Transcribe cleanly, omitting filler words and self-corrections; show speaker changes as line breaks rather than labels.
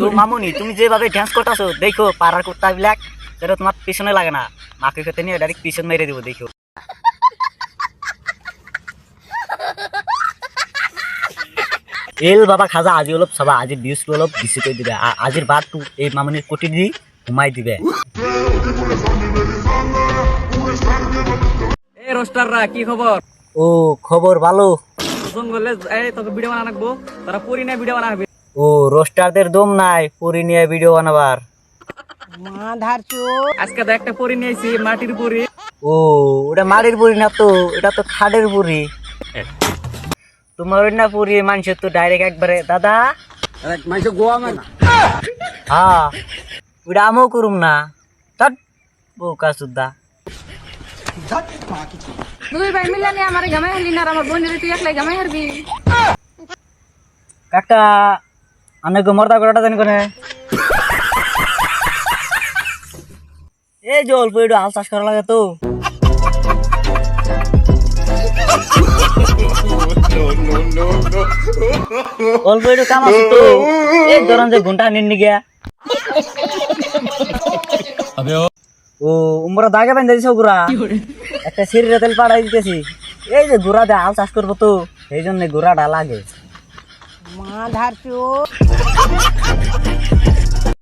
তো মামুনি তুমি যেভাবে ড্যান্স করতেছো দেখো পাড়ার কুত্তা বিলাক সেটা তোমার পিছনে লাগে না, মাকে খেতে নিয়ে ডাইরেক্ট পিছন মেরে দিব দেখো। এল বাবা খাজা আজি অলপ চাবা, আজি ভিউজটো অলপ বেছি কৰি দিবে, আজিৰ বাৰটো এই মামুনিৰ কোটি দি ঘুমাই দিবে।
এই রোস্টাররা কি খবর?
ও খবর ভালো।
জঙ্গলে এই তোকে ভিডিও বানা রাখবো, তারা পরি না ভিডিও বানাবে।
ও রোস্টারদের দম নাই পরি নিয়ে ভিডিও বানাবার।
মা ধারছো
আজকে তো একটা পরি নিয়েছি, মাটির পরি।
ও ওটা মাটির পুরি না তো, এটা তো খাটের পুরি। তোমার না পুরি মানুষের তো ডাইরেক্ট একবারে দাদা
মাইছে গোয়া মানে
হ্যাঁ ওটা আমিও করুম না তট বোকা সুদ্ধা।
দুই ভাই মিলে নিয়ে আমার জামাই হারবি না, আর আমার বোনের তুই একলাই জামাই হারবি।
কাকা অনেক মর্দা করাটা জানি কোনে এই যে অল্প একটু আল চাষ করা লাগে তো। অল্প একটু কাম আছে তো, এই ধরেন যে ঘন্টা নিন গিয়া ও উমরা দাগে বেঁধে দিছ গুড়া, একটা শরীরে তেল পাড়াই দিতেছি। এই যে গুড়া দিয়ে আল চাষ করবো তো সেই জন্য গুড়াটা লাগে।
মা ধারছো